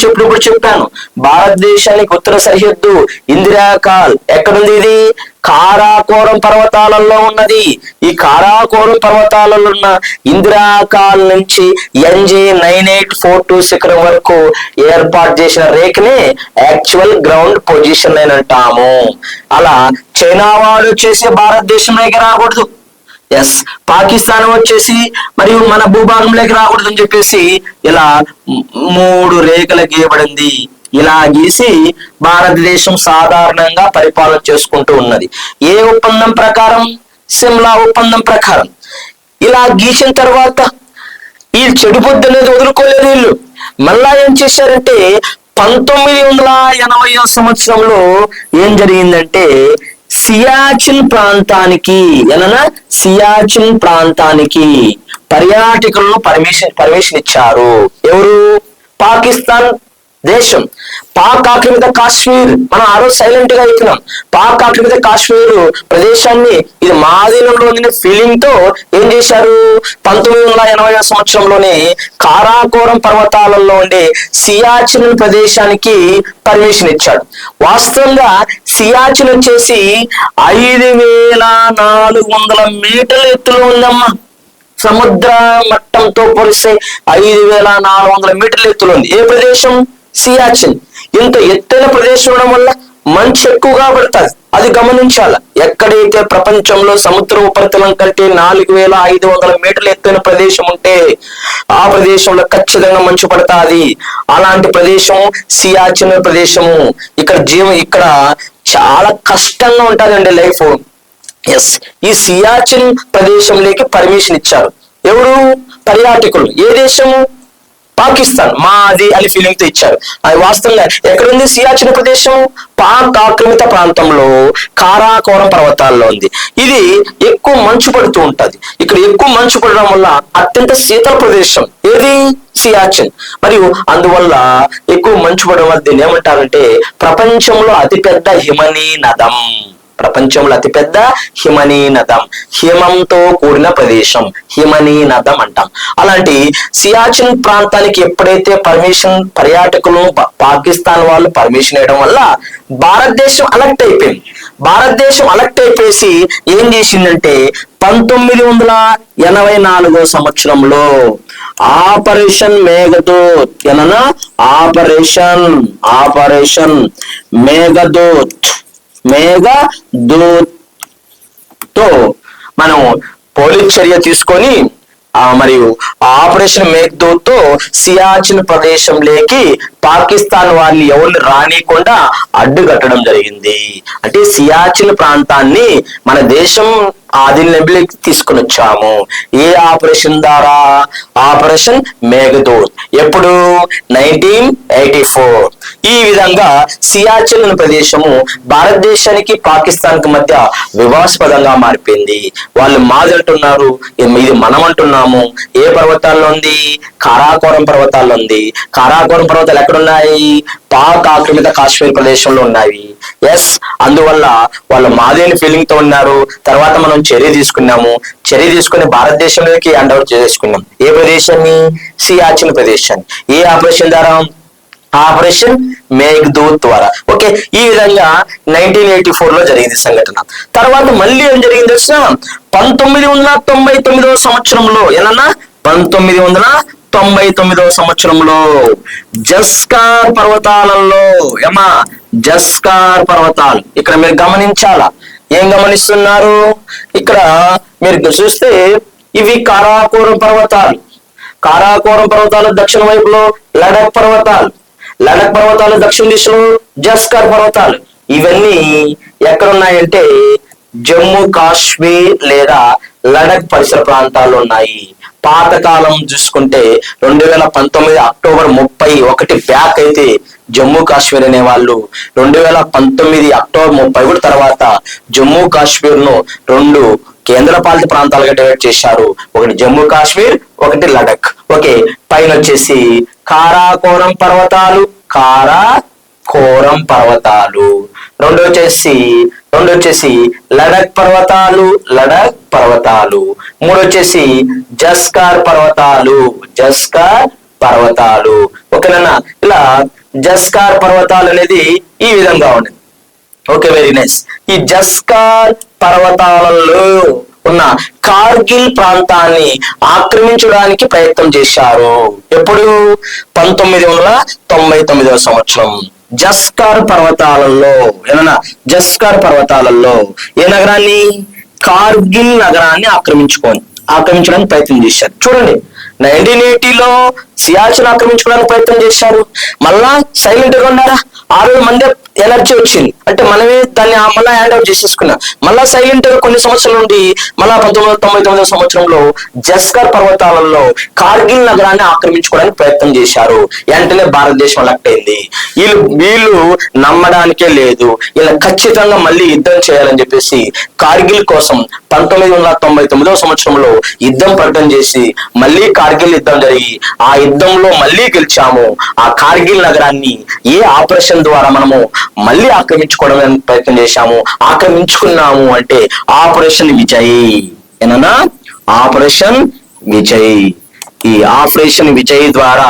చెప్పినప్పుడు చెప్పాను, భారతదేశానికి ఉత్తర సరిహద్దు ఇందిరాకాల్ ఎక్కడుంది? ఇది కారాకోరం పర్వతాలలో ఉన్నది. ఈ కారాకోరం పర్వతాలలో ఉన్న ఇందిరాకాల్ నుంచి NJ9842 శిఖరం వరకు ఏర్పాటు చేసిన రేఖని యాక్చువల్ గ్రౌండ్ పొజిషన్ అని అంటాము. అలా చైనా వాడు వచ్చేసి భారతదేశంలోకి రాకూడదు, ఎస్ పాకిస్తాన్ వచ్చేసి మరియు మన భూభాగంలోకి రాకూడదు అని చెప్పేసి ఇలా 3 రేఖలు గీయబడింది. ఇలా గీసి భారతదేశం సాధారణంగా పరిపాలన చేసుకుంటూ ఉన్నది. ఏ ఒప్పందం ప్రకారం? సిమ్లా ఒప్పందం ప్రకారం. ఇలా గీసిన తర్వాత ఈ చెడు బుద్ధి అనేది వదులుకోలేదు వీళ్ళు. మళ్ళా ఏం చేశారంటే 1980వ సంవత్సరంలో ఏం జరిగిందంటే సియాచిన్ ప్రాంతానికి సియాచిన్ ప్రాంతానికి పర్యాటకులను పర్మిషన్ ఇచ్చారు. ఎవరు? పాకిస్తాన్ దేశం. పాక్ ఆక్రమిత కాశ్మీర్, మనం ఆ రోజు సైలెంట్ గా ఇచ్చినాం. పాక్ ఆక్రమిత కాశ్మీర్ ప్రదేశాన్ని ఇది మా ఆధీనంలో ఉండే ఫీలింగ్ తో ఏం చేశారు? 1980వ సంవత్సరంలోనే కారాకోరం పర్వతాలలో ఉండే సియాచిన్ ప్రదేశానికి పర్మిషన్ ఇచ్చాడు. వాస్తవంగా సియాచిన్ వచ్చేసి 5400 మీటర్ల ఎత్తులో ఉందమ్మా. సముద్ర మట్టంతో పోలిస్తే 5400 మీటర్ల ఎత్తులో ఉంది. ఏ ప్రదేశం? సియాచిన్. ఇంత ఎత్తైన ప్రదేశం ఉండడం వల్ల మంచు ఎక్కువగా పడుతుంది, అది గమనించాల. ఎక్కడైతే ప్రపంచంలో సముద్ర ఉపరితలం కంటే 4500 మీటర్ల ఎత్తైన ప్రదేశం ఉంటే ఆ ప్రదేశంలో ఖచ్చితంగా మంచు పడుతుంది. అలాంటి ప్రదేశం సియాచిన్ ప్రదేశము. ఇక్కడ చాలా కష్టంగా ఉంటుందండి లైఫ్. ఎస్, ఈ సియాచిన్ ప్రదేశంలోకి పర్మిషన్ ఇచ్చారు. ఎవరు? పర్యాటకులు. ఏ దేశము? పాకిస్తాన్. మాది అని ఫీలింగ్ తో ఇచ్చారు. అది వాస్తవంగా ఎక్కడుంది సియాచిన్ ప్రదేశం? పాక్ ఆక్రమిత ప్రాంతంలో కారాకోరం పర్వతాల్లో ఉంది. ఇది ఎక్కువ మంచు పడుతూ ఉంటది. ఇక్కడ ఎక్కువ మంచు పడడం వల్ల అత్యంత శీతల ప్రదేశం ఏది? సియాచిన్. మరియు అందువల్ల ఎక్కువ మంచు పడడం వల్ల దీన్ని ఏమంటారంటే ప్రపంచంలో అతిపెద్ద హిమనీ నదం. ప్రపంచంలో అతిపెద్ద హిమనీ నదం, హిమంతో కూడిన ప్రదేశం హిమనీ నదం అంటాం. అలాంటి సియాచిన్ ప్రాంతానికి ఎప్పుడైతే పర్యాటకులు పాకిస్తాన్ వాళ్ళు పర్మిషన్ ఇవ్వడం వల్ల భారతదేశం అలర్ట్ అయిపోయింది. భారతదేశం అలర్ట్ అయిపోయేసి ఏం చేసిందంటే 1984వ సంవత్సరంలో ఆపరేషన్ మేఘదూత్ ఆపరేషన్ మేఘదూత్ తో మనం పోలీస్ చర్య తీసుకొని మరియు ఆపరేషన్ మేఘదూత్ తో సియాచిన్ ప్రదేశంలోకి పాకిస్తాన్ వాళ్ళని ఎవరిని రానికుండా అడ్డుకట్టడం జరిగింది. అంటే సియాచిన్ ప్రాంతాన్ని మన దేశం ఆధీనంలోకి తీసుకుని వచ్చాము. ఏ ఆపరేషన్ ద్వారా? ఆపరేషన్ మేఘదూత్. ఎప్పుడు? 1984. ఈ విధంగా సియాచిన్ ప్రదేశము భారతదేశానికి పాకిస్తాన్ కి మధ్య వివాదాస్పదంగా మారిపోయింది. వాళ్ళు మాది అంటున్నారు, ఇది మనం అంటున్నాము. ఏ పర్వతాల్లో ఉంది? కారాకోరం పర్వతాల్లో ఉంది. కారాకోరం పర్వతాలు ఎక్కడున్నాయి? పాక్ ఆక్రమిత కాశ్మీర్ ప్రదేశంలో ఉన్నాయి. ఎస్, అందువల్ల వాళ్ళు మాదేని ఫీలింగ్ తో ఉన్నారు. తర్వాత మనం చర్య తీసుకుని భారతదేశంలోకి అండౌట్ చేసుకున్నాం. ఏ ప్రదేశాన్ని? సియాచిన్ ప్రదేశాన్ని. ఏ ఆపరేషన్ ద్వారా? ఆపరేషన్ మేఘదూత్ ద్వారా. ఓకే, ఈ విధంగా 1984లో జరిగింది సంఘటన. తర్వాత మళ్ళీ ఏం జరిగింది తెలిసిన 1999వ సంవత్సరంలో 1999వ సంవత్సరంలో జస్కార్ పర్వతాలలో జస్కార్ పర్వతాలు. ఇక్కడ మీరు గమనించాలా? ఏం గమనిస్తున్నారు? ఇక్కడ మీరు చూస్తే ఇవి కారాకోరం పర్వతాలు. కారాకోరం పర్వతాలు దక్షిణ వైపులో లడక్ పర్వతాలు దక్షిణ దిశలో జస్కార్ పర్వతాలు. ఇవన్నీ ఎక్కడున్నాయంటే జమ్మూ కాశ్మీర్ లేదా లడక్ పరిసర ప్రాంతాల్లో ఉన్నాయి. పాతకాలం చూసుకుంటే 2019 అక్టోబర్ 31 బ్యాక్ అయితే జమ్మూ కాశ్మీర్ అనే వాళ్ళు 2019 అక్టోబర్ 31 తర్వాత జమ్మూ కాశ్మీర్ ను 2 కేంద్రపాలిత ప్రాంతాలుగా డివైడ్ చేశారు. ఒకటి జమ్మూ కాశ్మీర్, ఒకటి లడక్. ఓకే, పైన వచ్చేసి కారాకోరం పర్వతాలు, రెండు వచ్చేసి లడక్ పర్వతాలు, మూడు వచ్చేసి జస్కార్ పర్వతాలు. ఓకేనా? ఇలా జస్కార్ పర్వతాలు అనేది ఈ విధంగా ఉంది. Okay, very nice. ఈ జస్కార్ పర్వతాలలో ఉన్న కార్గిల్ ప్రాంతాన్ని ఆక్రమించడానికి ప్రయత్నం చేశారు. ఎప్పుడు? 1999వ సంవత్సరం. జస్కార్ పర్వతాలలో ఏమన్నా జస్కార్ పర్వతాలలో ఏ నగరాన్ని? కార్గిల్ నగరాన్ని ఆక్రమించడానికి ప్రయత్నం చేశారు. చూడండి, 1980లో సియాచిన్ ఆక్రమించుకోవడానికి ప్రయత్నం చేశారు. మళ్ళా సైలెంట్ గా ఉన్నారా? 6 మంది ఎనర్జీ వచ్చింది అంటే మనమే దాన్ని మళ్ళీ హ్యాండ్ అవుట్ చేసేసుకున్నాం. మళ్ళా సైలెంట్ గా కొన్ని సంవత్సరాల నుండి మళ్ళా 1999వ సంవత్సరంలో జస్కర్ పర్వతాలలో కార్గిల్ నగరాన్ని ఆక్రమించుకోవడానికి ప్రయత్నం చేశారు. వెంటనే భారతదేశం ఎలక్ట్ అయింది. వీళ్ళు నమ్మడానికే లేదు, ఇలా ఖచ్చితంగా మళ్ళీ యుద్ధం చేయాలని చెప్పేసి కార్గిల్ కోసం 1999వ సంవత్సరంలో యుద్ధం ప్రకటన చేసి మళ్ళీ కార్గిల్ యుద్ధం జరిగి ఆ యుద్ధంలో మళ్ళీ గెలిచాము. ఆ కార్గిల్ నగరాన్ని ఏ ఆపరేషన్ ద్వారా మనము మళ్ళీ ఆక్రమించుకోవడానికి ప్రయత్నం చేశాము, ఆక్రమించుకున్నాము అంటే ఆపరేషన్ విజయ్. ఏనన్నా? ఆపరేషన్ విజయ్. ఈ ఆపరేషన్ విజయ్ ద్వారా